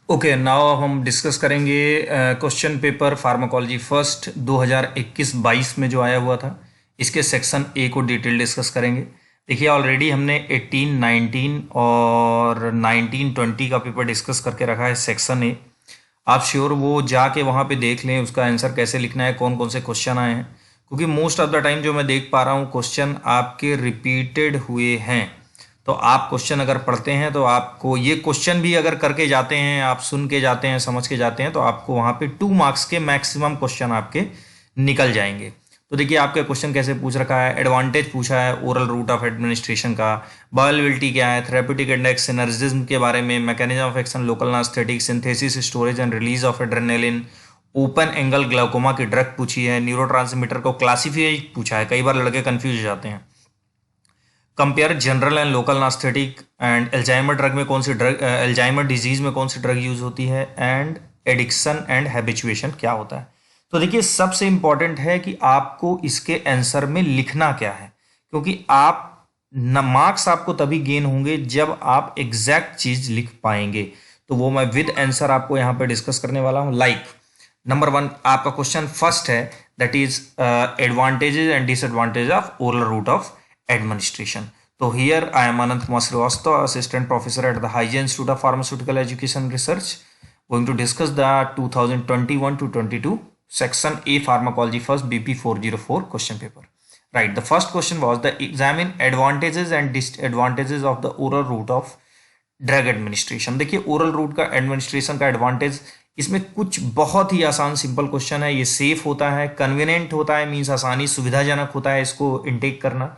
Okay, now हम discuss करेंगे question paper pharmacology first 2021-22 में जो आया हुआ था। इसके सेक्शन ए को डिटेल डिस्कस करेंगे। देखिए, ऑलरेडी हमने 18, 19 और 19, 20 का पेपर डिस्कस करके रखा है सेक्शन ए। आप श्योर वो जाके वहाँ पे देख लें उसका आंसर कैसे लिखना है, कौन कौन से क्वेश्चन आए हैं, क्योंकि मोस्ट ऑफ द टाइम जो मैं देख पा रहा हूँ क्वेश्चन आपके रिपीटेड हुए हैं। तो आप क्वेश्चन अगर पढ़ते हैं तो आपको ये क्वेश्चन भी अगर करके जाते हैं, आप सुन के जाते हैं, समझ के जाते हैं, तो आपको वहाँ पे 2 मार्क्स के मैक्सिमम क्वेश्चन आपके निकल जाएंगे। तो देखिए, आपका क्वेश्चन कैसे पूछ रखा है। एडवांटेज पूछा है ओरल रूट ऑफ एडमिनिस्ट्रेशन का, बायोअवेलेबिलिटी क्या है, थेरेप्यूटिक इंडेक्स, सिनर्जिज्म के बारे में, mechanism of action, local anaesthetic, synthesis, storage and release of adrenaline, open angle glaucoma की ड्रग पूछी है, न्यूरोट्रांसमीटर को क्लासिफाई पूछा है, कई बार लड़के कंफ्यूज हो जाते हैं। Compare general and local anaesthetic and Alzheimer drug में कौन सी ड्रग, एल्जाइमर डिजीज में कौन सी ड्रग यूज होती है, एंड एडिक्शन एंड हैबिचुएशन क्या होता है। तो देखिए, सबसे इंपॉर्टेंट है कि आपको इसके आंसर में लिखना क्या है, क्योंकि आप मार्क्स आपको तभी गेन होंगे जब आप एग्जैक्ट चीज लिख पाएंगे। तो वो मैं विद आंसर आपको यहां पे डिस्कस करने वाला हूं। लाइक नंबर 1 आपका क्वेश्चन फर्स्ट है, that is advantages and disadvantage of oral route of administration. So here I am Anant Kumar Srivastava, assistant professor at the Hygiene Institute of Pharmaceutical Education Research, going to discuss the 2021 to 22 section A pharmacology first BP 404 question paper. Right, the first question was the examine advantages and disadvantages of the oral route of drug administration. देखिए, oral route का administration का advantage, इसमें कुछ बहुत ही आसान simple question है। ये safe होता है, कन्वीनियंट होता है, मीन्स आसानी सुविधाजनक होता है इसको इनटेक करना,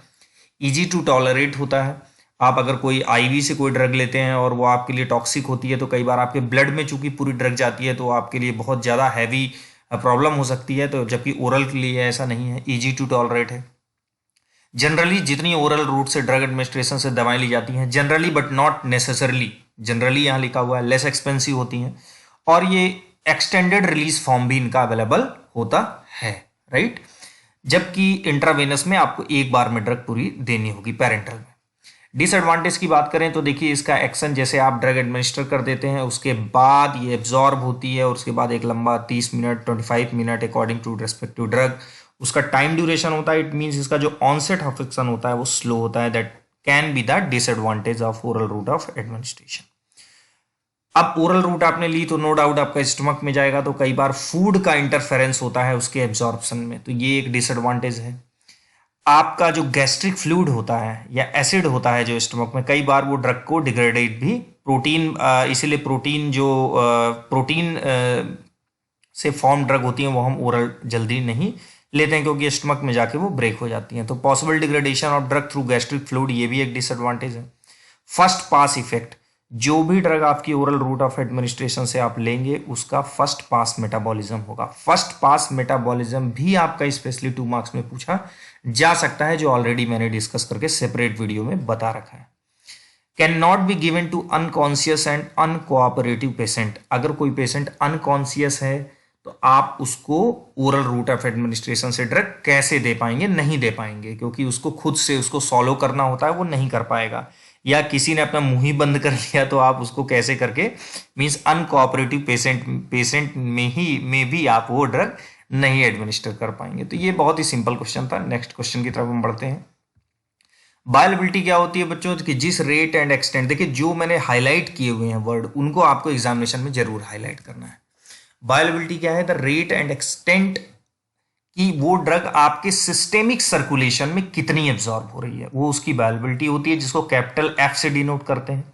इजी टू टॉलरेट होता है। आप अगर कोई आईवी से कोई ड्रग लेते हैं और वो आपके लिए टॉक्सिक होती है, तो कई बार आपके ब्लड में चूंकि पूरी ड्रग जाती है तो आपके लिए बहुत ज़्यादा हैवी प्रॉब्लम हो सकती है। तो जबकि ओरल के लिए ऐसा नहीं है, इजी टू टॉलरेट है। जनरली जितनी ओरल रूट से ड्रग एडमिनिस्ट्रेशन से दवाएं ली जाती हैं, generally but not necessarily, generally यहाँ लिखा हुआ है, लेस एक्सपेंसिव होती हैं, और ये एक्सटेंडेड रिलीज फॉर्म भी इनका अवेलेबल होता है, राइट। जबकि इंट्रावेनस में आपको एक बार में ड्रग पूरी देनी होगी पेरेंटल में। डिसएडवांटेज की बात करें तो देखिए, इसका एक्शन जैसे आप ड्रग एडमिनिस्टर कर देते हैं, उसके बाद ये एब्जॉर्ब होती है और उसके बाद एक लंबा 30 minute 25 minute according to respective drug उसका टाइम ड्यूरेशन होता है। इट मीन्स इसका जो ऑनसेट ऑफ एक्शन होता है वो स्लो होता है। That can be the disadvantage of oral route of administration. अब ओरल रूट आपने ली तो नो डाउट आपका स्टमक में जाएगा, तो कई बार फूड का इंटरफेरेंस होता है उसके एब्जॉर्प्शन में, तो ये एक डिसएडवांटेज है। आपका जो गैस्ट्रिक फ्लूइड होता है या एसिड होता है जो स्टमक में, कई बार वो ड्रग को डिग्रेडेट भी प्रोटीन, इसीलिए प्रोटीन से फॉर्म ड्रग होती हैं वो हम ओरल जल्दी नहीं लेते हैं, क्योंकि स्टमक में जाके वो ब्रेक हो जाती हैं। तो possible degradation of drug through gastric fluid, ये भी एक डिसएडवांटेज है। फर्स्ट पास इफेक्ट, जो भी ड्रग आपकी ओरल रूट ऑफ एडमिनिस्ट्रेशन से आप लेंगे उसका फर्स्ट पास मेटाबॉलिज्म होगा। फर्स्ट पास मेटाबॉलिज्म भी आपका स्पेशली 2 मार्क्स में पूछा जा सकता है, जो ऑलरेडी मैंने डिस्कस करके सेपरेट वीडियो में बता रखा है। Can not be given to unconscious and uncooperative patient. अगर कोई पेशेंट अनकॉन्शियस है तो आप उसको ओरल रूट ऑफ एडमिनिस्ट्रेशन से ड्रग कैसे दे पाएंगे? नहीं दे पाएंगे, क्योंकि उसको खुद से उसको सॉलो करना होता है, वो नहीं कर पाएगा। या किसी ने अपना मुंह ही बंद कर लिया तो आप उसको कैसे करके, मीन्स अनकोऑपरेटिव पेशेंट में भी आप वो ड्रग नहीं एडमिनिस्टर कर पाएंगे। तो ये बहुत ही सिंपल क्वेश्चन था। नेक्स्ट क्वेश्चन की तरफ हम बढ़ते हैं। बायोअवेलेबिलिटी क्या होती है बच्चों? कि जिस रेट एंड एक्सटेंट, देखिए जो मैंने हाईलाइट किए हुए हैं वर्ड, उनको आपको एग्जामिनेशन में जरूर हाईलाइट करना है। बायोअवेलेबिलिटी क्या है? द रेट एंड एक्सटेंट कि वो ड्रग आपके सिस्टेमिक सर्कुलेशन में कितनी एब्जॉर्ब हो रही है, वो उसकी बायोअवेलेबिलिटी होती है, जिसको कैपिटल एफ से डिनोट करते हैं।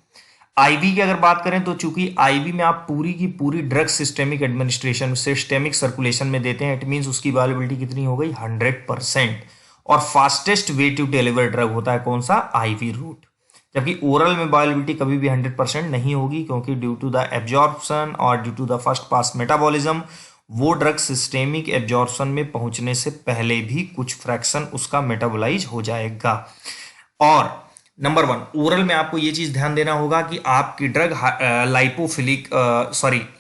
आईवी की अगर बात करें तो चूंकि आईवी में आप पूरी की पूरी drug systemic administration, systemic circulation में देते हैं, इट मीन्स उसकी बायोअवेलेबिलिटी कितनी हो गई? 100%। और fastest way to deliver drug होता है कौन सा? IV route. जबकि ओरल में बायोअवेलेबिलिटी कभी भी 100% नहीं होगी, क्योंकि ड्यू टू द एब्जॉर्प्शन और due to the first pass metabolism वो ड्रग सिस्टेमिक एब्जॉर्प्शन में पहुंचने से पहले भी कुछ फ्रैक्शन उसका मेटाबोलाइज हो जाएगा। और नंबर 1 ओरल में आपको ये चीज ध्यान देना होगा कि आपकी ड्रग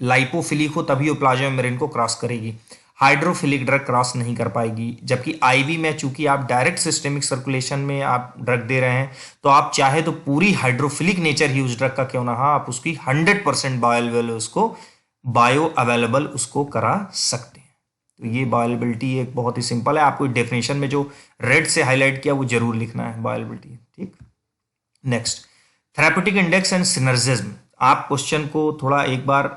लाइपोफिलिक हो तभी वो प्लाज्मा मेम्ब्रेन को क्रॉस करेगी। हाइड्रोफिलिक ड्रग क्रॉस नहीं कर पाएगी। जबकि आईवी में चूंकि आप डायरेक्ट सिस्टेमिक सर्कुलेशन में आप ड्रग दे रहे हैं, तो आप चाहे तो पूरी हाइड्रोफिलिक नेचर ही उस ड्रग का क्यों ना, आप उसकी 100% बायो अवेलेबल उसको करा सकते हैं। तो ये बायोअवेलेबिलिटी एक बहुत ही सिंपल है, आपको डेफिनेशन में जो रेड से हाईलाइट किया वो जरूर लिखना है, बायोअवेलेबिलिटी। ठीक, next therapeutic index and synergism. आप क्वेश्चन को थोड़ा एक बार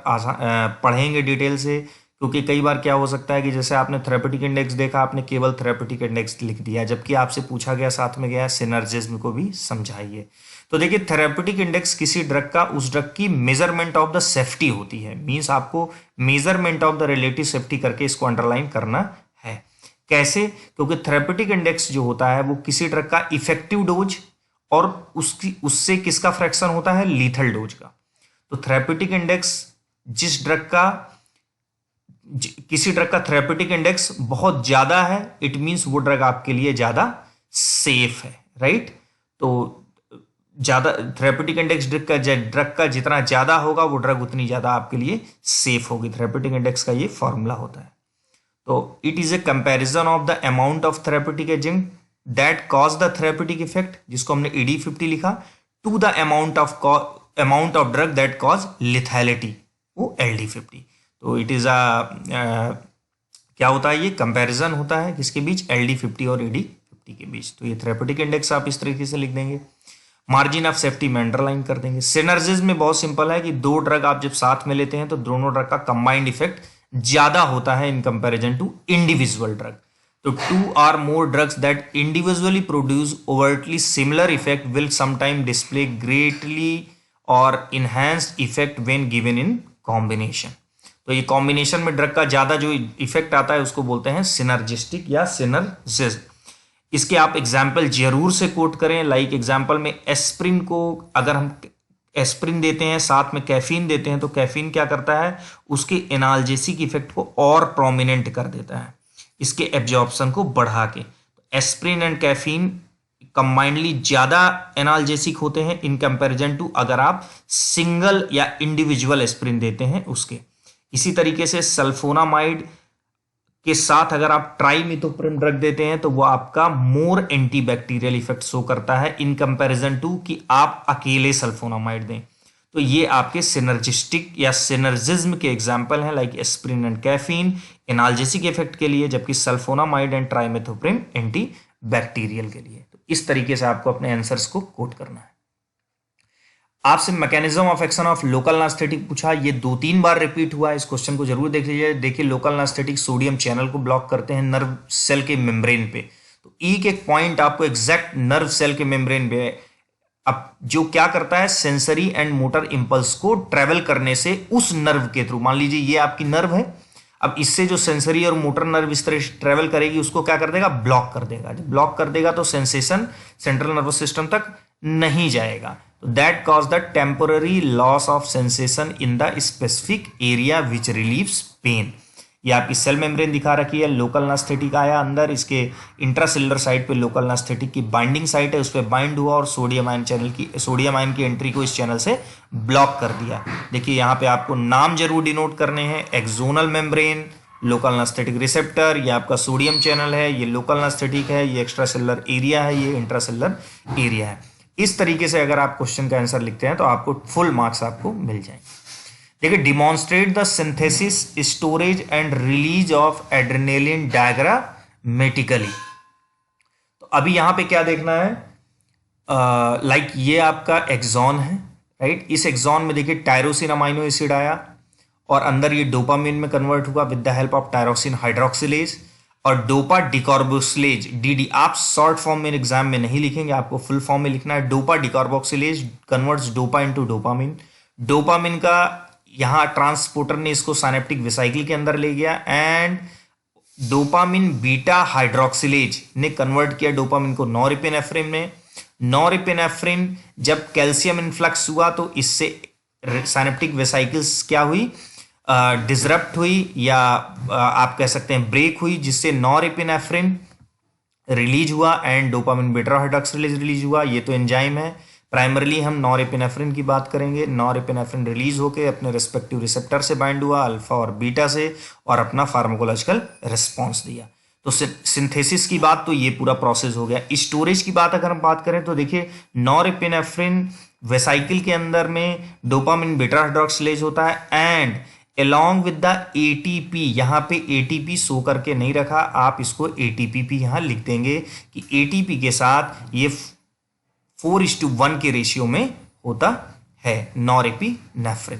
पढ़ेंगे डिटेल से, क्योंकि कई बार क्या हो सकता है कि जैसे आपने थेरेप्यूटिक इंडेक्स देखा, आपने केवल थेरेप्यूटिक इंडेक्स लिख दिया, जबकि आपसे पूछा गया साथ में गया सिनर्जिज्म को भी समझाइए। तो देखिए थेरेप्यूटिक इंडेक्स किसी ड्रग का, उस ड्रग की मेजरमेंट ऑफ द सेफ्टी होती है, मींस आपको measurement of the relative safety करके इसको अंडरलाइन करना है। कैसे? क्योंकि थेरेप्यूटिक इंडेक्स जो होता है वो किसी ड्रग का इफेक्टिव डोज और उससे किसका फ्रैक्शन होता है, लीथल डोज का। तो थेरेप्यूटिक इंडेक्स जिस ड्रग का, किसी ड्रग का थेरेप्यूटिक इंडेक्स बहुत ज्यादा है, इट मींस वो ड्रग आपके लिए ज्यादा सेफ है, राइट। तो ज्यादा थेरेप्यूटिक इंडेक्स ड्रग का जितना ज्यादा होगा वो ड्रग उतनी ज्यादा आपके लिए सेफ होगी। थेरेप्यूटिक इंडेक्स का ये फॉर्मूला होता है। तो it is a comparison of the amount of therapeutic agent that cause the therapeutic effect, जिसको हमने ED50 लिखा, to the amount of drug that cause lethality, वो LD50। तो इट इज क्या होता है, ये कंपैरिजन होता है किसके बीच, LD50 और ED50 के बीच। तो ये थेरेप्यूटिक इंडेक्स आप इस तरीके से लिख देंगे। मार्जिन ऑफ सेफ्टी में अंडरलाइन कर देंगे। सिनर्जिज्म में बहुत सिंपल है कि दो ड्रग आप जब साथ में लेते हैं तो दोनों ड्रग का कंबाइंड इफेक्ट ज्यादा होता है in comparison to individual drug. तो 2 or more drugs that individually produce overtly similar effect will sometime display greatly or enhanced effect when given in combination। तो ये कॉम्बिनेशन में ड्रग का ज्यादा जो इफेक्ट आता है उसको बोलते हैं सिनर्जिस्टिक या सिनर्जिज्म। इसके आप एग्जाम्पल जरूर से कोट करें। लाइक एग्जाम्पल में एस्प्रिन को, अगर हम एस्प्रिन देते हैं साथ में कैफीन देते हैं, तो कैफीन क्या करता है, उसके एनाल्जेसिक इफेक्ट को और प्रोमिनेंट कर देता है, इसके एब्जॉर्प्शन को बढ़ा के। एस्प्रिन एंड कैफीन कंबाइंडली ज्यादा एनाल्जेसिक होते हैं इन कंपैरिजन टू अगर आप सिंगल या इंडिविजुअल एस्प्रिन देते हैं उसके। इसी तरीके से सल्फोनामाइड के साथ अगर आप ट्राइमिथोप्रिम ड्रग देते हैं तो वो आपका मोर एंटीबैक्टीरियल इफेक्ट शो करता है इन कंपैरिजन टू कि आप अकेले सल्फोनामाइड दें। तो ये आपके सिनर्जिस्टिक या सिनर्जिज्म के एग्जाम्पल हैं, like aspirin and caffeine analgesic effect के लिए, जबकि sulfonamide and trimethoprim antibacterial के लिए। तो इस तरीके से आपको अपने आंसर्स को कोट करना है। आपसे mechanism of action of local anaesthetic पूछा, ये 2-3 बार रिपीट हुआ है, इस क्वेश्चन को जरूर देख लीजिए। देखिए लोकल एनेस्थेटिक सोडियम चैनल को ब्लॉक करते हैं नर्व सेल के मेम्ब्रेन पे। तो एक पॉइंट आपको एग्जैक्ट नर्व सेल के मेम्ब्रेन पे, अब जो क्या करता है, सेंसरी एंड मोटर इंपल्स को ट्रेवल करने से उस नर्व के थ्रू, मान लीजिए ये आपकी नर्व है, अब इससे जो सेंसरी और मोटर नर्व इस तरह से ट्रेवल करेगी, उसको क्या कर देगा, ब्लॉक कर देगा। जब ब्लॉक कर देगा तो सेंसेशन सेंट्रल नर्वस सिस्टम तक नहीं जाएगा। तो that cause the temporary loss of sensation in the specific area which relieves pain. ये आपकी सेल मेम्ब्रेन दिखा रखी है, लोकल एनेस्थेटिक आया अंदर, इसके इंट्रासेलुलर साइड पे लोकल एनेस्थेटिक की बाइंडिंग साइट है, उस पर बाइंड हुआ और सोडियम आयन की एंट्री को इस चैनल से ब्लॉक कर दिया। देखिए यहाँ पे आपको नाम जरूर डिनोट करने हैं, axonal membrane, local anaesthetic receptor, ये आपका सोडियम चैनल है, ये लोकल एनेस्थेटिक है, ये एक्स्ट्रा सेलुलर एरिया है, ये इंट्रासेलुलर एरिया है। इस तरीके से अगर आप क्वेश्चन का आंसर लिखते हैं तो आपको फुल मार्क्स आपको मिल जाएंगे। देखिए demonstrate the synthesis, storage and release of adrenaline diagrammatically. तो अभी यहां पे क्या देखना है, लाइक ये आपका एक्सॉन है, राइट। इस एक्सॉन में देखिए टायरोसिन अमाइनो एसिड आया और अंदर ये डोपामिन में कन्वर्ट हुआ with the help of tyrosine hydroxylase और डोपा डिकार्बोक्सिलेज, DD। आप शॉर्ट फॉर्म में एग्जाम में नहीं लिखेंगे, आपको फुल फॉर्म में लिखना है। Dopa decarboxylase converts dopa into dopamine. Dopamine का यहाँ ट्रांसपोर्टर ने इसको साइनेप्टिक वेसाइकिल के अंदर ले गया एंड डोपामिन बीटा हाइड्रोक्सिलेज ने कन्वर्ट किया डोपामिन को नॉरएपिनेफ्रिन में। नॉरएपिनेफ्रिन जब कैल्शियम इन्फ्लक्स हुआ तो इससे साइनेप्टिक वेसाइकिल्स क्या हुई, डिसरप्ट हुई या आप कह सकते हैं ब्रेक हुई, जिससे नॉरएपिनेफ्रिन रिलीज हुआ and dopamine beta hydroxylase release हुआ। ये तो एंजाइम है, प्राइमरली हम नॉरएपिनेफ्रिन की बात करेंगे। नॉरएपिनेफ्रिन रिलीज होकर अपने रिस्पेक्टिव रिसेप्टर से बाइंड हुआ अल्फा और बीटा से और अपना फार्माकोलॉजिकल रिस्पॉन्स दिया। तो सिंथेसिस की बात तो ये पूरा प्रोसेस हो गया। स्टोरेज की बात अगर हम बात करें तो देखिए नॉरएपिनेफ्रिन वेसाइकिल के अंदर में डोपामिन बीटा हाइड्रोक्सिलेज होता है and along with the ATP, यहाँ पे ATP शो करके नहीं रखा, आप इसको ATP भी यहाँ लिख देंगे कि ATP के साथ ये 4:1 के रेशियो में होता है नॉरएपिनेफ्रिन।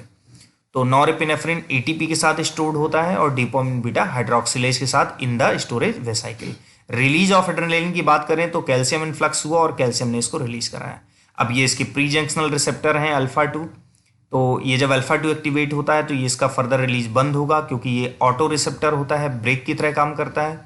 तो नॉरएपिनेफ्रिन ATP के साथ स्टोर्ड होता है और डोपामिन बीटा हाइड्रोक्सिलेज के साथ in the storage vesicle. Release of adrenaline की बात करें तो कैल्शियम इन्फ्लक्स हुआ और कैल्शियम ने इसको रिलीज कराया। अब ये इसके प्री जंक्शनल रिसेप्टर हैं अल्फा 2, तो ये जब अल्फा 2 एक्टिवेट होता है तो ये इसका फर्दर रिलीज बंद होगा क्योंकि ये ऑटो रिसेप्टर होता है, ब्रेक की तरह काम करता है।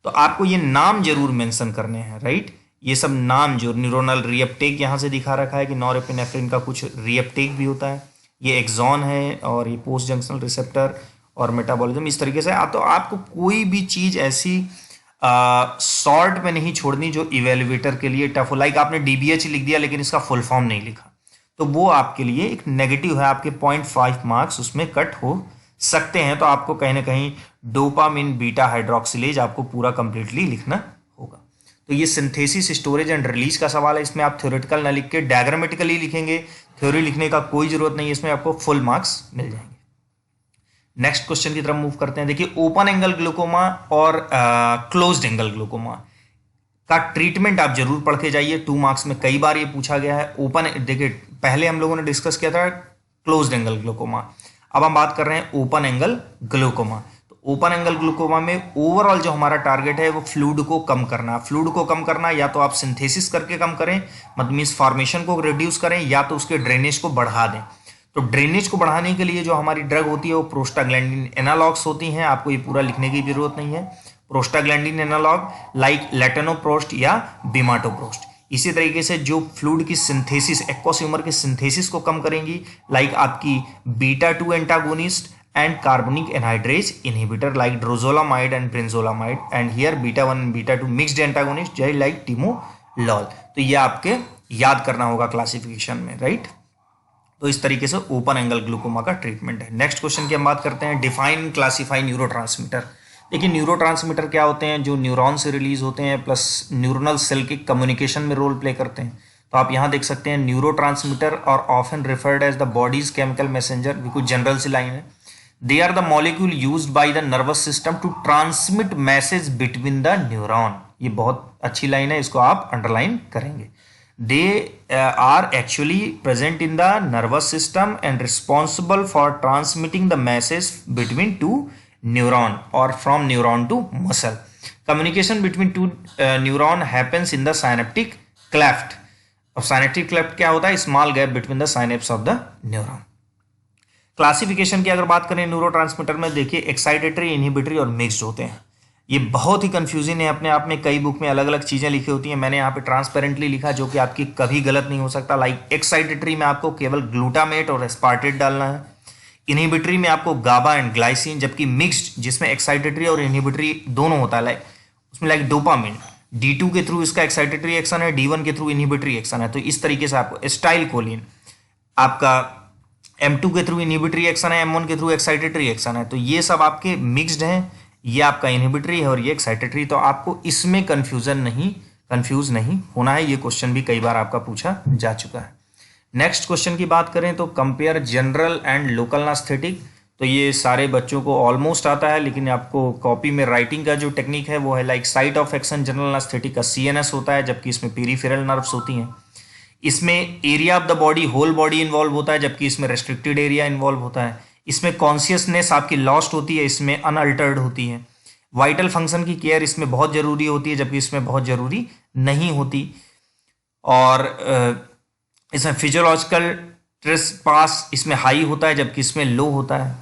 तो आपको ये नाम जरूर मेंशन करने हैं, राइट। ये सब नाम जो न्यूरोनल रीअपटेक यहाँ से दिखा रखा है कि नॉरएपिनेफ्रिन का कुछ रीअपटेक भी होता है, ये एक्सॉन है और ये पोस्ट जंक्शनल रिसेप्टर और मेटाबॉलिज्म इस तरीके से। तो आपको कोई भी चीज़ ऐसी शॉर्ट में नहीं छोड़नी जो इवेल्युएटर के लिए टफ हो। लाइक आपने DBH लिख दिया लेकिन इसका फुल फॉर्म नहीं लिखा तो वो आपके लिए एक नेगेटिव है, आपके 0.5 मार्क्स उसमें कट हो सकते हैं। तो आपको कहीं ना कहीं डोपामिन बीटा हाइड्रोक्सिलेज आपको पूरा कंप्लीटली लिखना होगा। तो ये सिंथेसिस स्टोरेज एंड रिलीज का सवाल है, इसमें आप थ्योरेटिकल ना लिख के डायग्रामेटिकली लिखेंगे, थ्योरी लिखने का कोई जरूरत नहीं है, इसमें आपको फुल मार्क्स मिल जाएंगे। नेक्स्ट क्वेश्चन की तरफ मूव करते हैं। देखिए ओपन एंगल ग्लूकोमा और क्लोज्ड एंगल ग्लूकोमा का ट्रीटमेंट आप जरूर पढ़ के जाइए, 2 मार्क्स में कई बार ये पूछा गया है। ओपन देखिए पहले हम लोगों ने डिस्कस किया था क्लोज्ड एंगल ग्लूकोमा, अब हम बात कर रहे हैं ओपन एंगल ग्लूकोमा। तो ओपन एंगल ग्लूकोमा में ओवरऑल जो हमारा टारगेट है वो फ्लूइड को कम करना। फ्लूइड को कम करना या तो आप सिंथेसिस करके कम करें, मतलब मीन्स फॉर्मेशन को रिड्यूस करें, या तो उसके ड्रेनेज को बढ़ा दें। तो ड्रेनेज को बढ़ाने के लिए जो हमारी ड्रग होती है वो प्रोस्टाग्लैंडिन एनालॉग्स होती हैं, आपको ये पूरा लिखने की जरूरत नहीं है। प्रोस्टाग्लैंडिन एनालॉग लाइक लेटेनोप्रोस्ट या बिमाटोप्रोस्ट। इसी तरीके से जो फ्लूइड की सिंथेसिस एक्वस ह्यूमर की सिंथेसिस को कम करेंगी लाइक आपकी beta 2 antagonist and carbonic anhydrase inhibitor like dorzolamide and brinzolamide and here beta 1 and beta 2 mixed antagonist जय लाइक टिमोलॉल। तो ये आपके याद करना होगा क्लासिफिकेशन में, राइट। तो इस तरीके से ओपन एंगल ग्लूकोमा का ट्रीटमेंट है। नेक्स्ट क्वेश्चन की हम बात करते हैं डिफाइन क्लासिफाई न्यूरोट्रांसमीटर। देखिए न्यूरोट्रांसमीटर क्या होते हैं, जो न्यूरॉन से रिलीज होते हैं प्लस न्यूरोनल सेल के कम्युनिकेशन में रोल प्ले करते हैं। तो आप यहाँ देख सकते हैं न्यूरोट्रांसमीटर और often referred as the body's chemical messenger, भी कुछ जनरल सी लाइन है। They are the molecule used by the nervous system to transmit message between the neuron. ये बहुत अच्छी लाइन है, इसको आप अंडरलाइन करेंगे। They are actually present in the nervous system and responsible for transmitting the message between two neuron or from neuron to muscle. Communication between two neuron happens in the synaptic cleft. और synaptic cleft क्या होता है? Small gap between the synapse of the neuron. Classification की अगर बात करें neurotransmitter में, देखिए एक्साइटेटरी, इनहिबिटरी और मिक्स्ड होते हैं। ये बहुत ही कंफ्यूजिंग है अपने आप में, कई बुक में अलग अलग चीज़ें लिखी होती हैं। मैंने यहाँ पे ट्रांसपेरेंटली लिखा जो कि आपकी कभी गलत नहीं हो सकता। लाइक एक्साइटेटरी में आपको केवल ग्लूटामेट और एस्पार्टेट डालना है, इनहिबिटरी में आपको गाबा एंड ग्लाइसिन, जबकि मिक्स्ड जिसमें एक्साइटेटरी और इनहिबिटरी दोनों होता है, लाइक उसमें लाइक डोपामिन D2 के थ्रू इसका एक्साइटेटरी एक्शन है, D1 के थ्रू इनहिबिटरी एक्शन है। तो इस तरीके से आपको एस्टाइल कोलिन आपका M2 के थ्रू इनहिबिटरी एक्शन है, M1 के थ्रू एक्साइटेटरी एक्शन है। तो ये सब आपके मिक्स्ड हैं, ये आपका इनहिबिटरी है और ये एक्साइटेटरी। तो आपको इसमें कंफ्यूज नहीं होना है, ये क्वेश्चन भी कई बार आपका पूछा जा चुका है। नेक्स्ट क्वेश्चन की बात करें तो compare general and local anaesthetic. तो ये सारे बच्चों को ऑलमोस्ट आता है, लेकिन आपको कॉपी में राइटिंग का जो टेक्निक है वो है like site of action general anaesthetic का CNS होता है, जबकि इसमें पेरिफेरल नर्व्स होती हैं। इसमें area of the body whole body involve होता है, जबकि इसमें रेस्ट्रिक्टेड एरिया इन्वॉल्व होता है। इसमें कॉन्शियसनेस आपकी लॉस्ट होती है, इसमें अनअल्टर्ड होती है। वाइटल फंक्शन की केयर इसमें बहुत जरूरी होती है, जबकि इसमें बहुत जरूरी नहीं होती। और इसमें फिजियोलॉजिकल स्ट्रेस पास इसमें हाई होता है, जबकि इसमें लो होता है।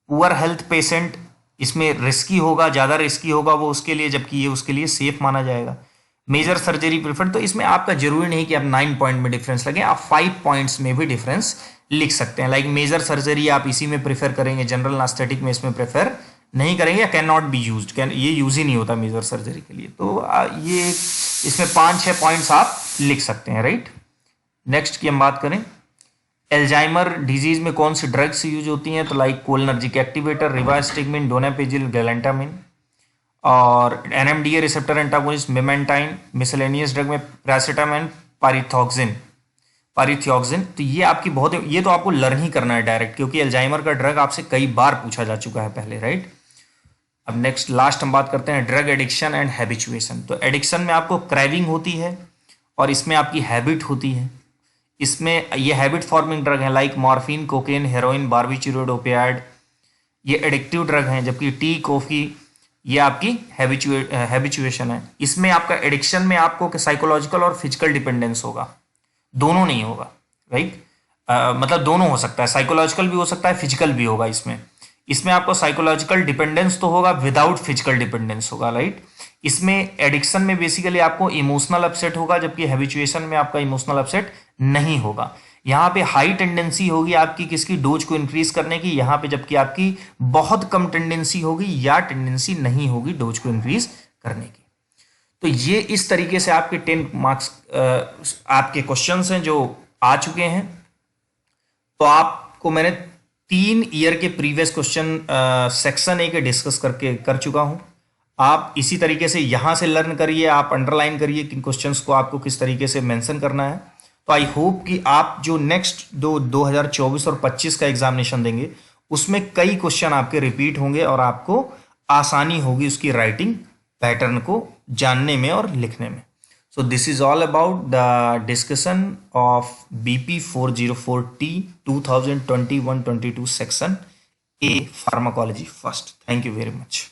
पुअर हेल्थ पेशेंट इसमें रिस्की होगा, ज़्यादा रिस्की होगा वो उसके लिए, जबकि ये उसके लिए सेफ माना जाएगा। मेजर सर्जरी प्रिफर्ड, तो इसमें आपका जरूरी नहीं कि आप 9 पॉइंट में डिफरेंस लगे, आप 5 पॉइंट्स में भी डिफरेंस लिख सकते हैं। लाइक मेजर सर्जरी आप इसी में प्रेफर करेंगे, जनरल एनेस्थेटिक में इसमें प्रेफर नहीं करेंगे, या कैन नॉट बी यूज्ड, ये यूज ही नहीं होता मेजर सर्जरी के लिए। तो ये इसमें 5-6 पॉइंट्स आप लिख सकते हैं, राइट। नेक्स्ट की हम बात करें, एल्जाइमर डिजीज में कौन सी ड्रग्स यूज होती हैं, तो like cholinergic activator, rivastigmine, donepezil, galantamine, और NMDA receptor antagonist memantine, miscellaneous drug में पैरासिटामोल, पारिथियोक्सिन। तो ये आपकी बहुत, ये तो आपको लर्न ही करना है डायरेक्ट, क्योंकि एल्जाइमर का ड्रग आपसे कई बार पूछा जा चुका है पहले, राइट। अब नेक्स्ट लास्ट हम बात करते हैं ड्रग एडिक्शन एंड हैबिचुएशन। तो एडिक्शन में आपको क्रेविंग होती है और इसमें आपकी हैबिट होती है। इसमें ये हैबिट फॉर्मिंग ड्रग है like morphine, cocaine, heroin, barbiturate, opioid, ये एडिक्टिव ड्रग हैं। जबकि टी, कॉफी, ये आपकी हैबिचुएशन है। इसमें आपका एडिक्शन में आपको साइकोलॉजिकल और फिजिकल डिपेंडेंस होगा, दोनों नहीं होगा, राइट। मतलब दोनों हो सकता है, साइकोलॉजिकल भी हो सकता है, फिजिकल भी होगा। इसमें आपको साइकोलॉजिकल डिपेंडेंस तो होगा, विदाउट फिजिकल डिपेंडेंस होगा, राइट। इसमें एडिक्शन में बेसिकली आपको इमोशनल अपसेट होगा, जबकि हैबिचुएशन में आपका इमोशनल अपसेट नहीं होगा। यहाँ पे हाई टेंडेंसी होगी आपकी किसकी, डोज को इंक्रीज करने की, यहाँ पे जबकि आपकी बहुत कम टेंडेंसी होगी या टेंडेंसी नहीं होगी डोज को इंक्रीज करने की। तो ये इस तरीके से आपके 10 मार्क्स आपके क्वेश्चंस हैं जो आ चुके हैं। तो आपको मैंने 3 ईयर के प्रीवियस क्वेश्चन सेक्शन ए के डिस्कस कर चुका हूं। आप इसी तरीके से यहां से लर्न करिए, आप अंडरलाइन करिए किन क्वेश्चंस को आपको किस तरीके से मेंशन करना है। तो आई होप कि आप जो नेक्स्ट 2024 और 25 का एग्जामिनेशन देंगे उसमें कई क्वेश्चन आपके रिपीट होंगे और आपको आसानी होगी उसकी राइटिंग पैटर्न को जानने में और लिखने में। So this is all about the discussion of BP 404T 2021-22 section A pharmacology first. Thank you very much.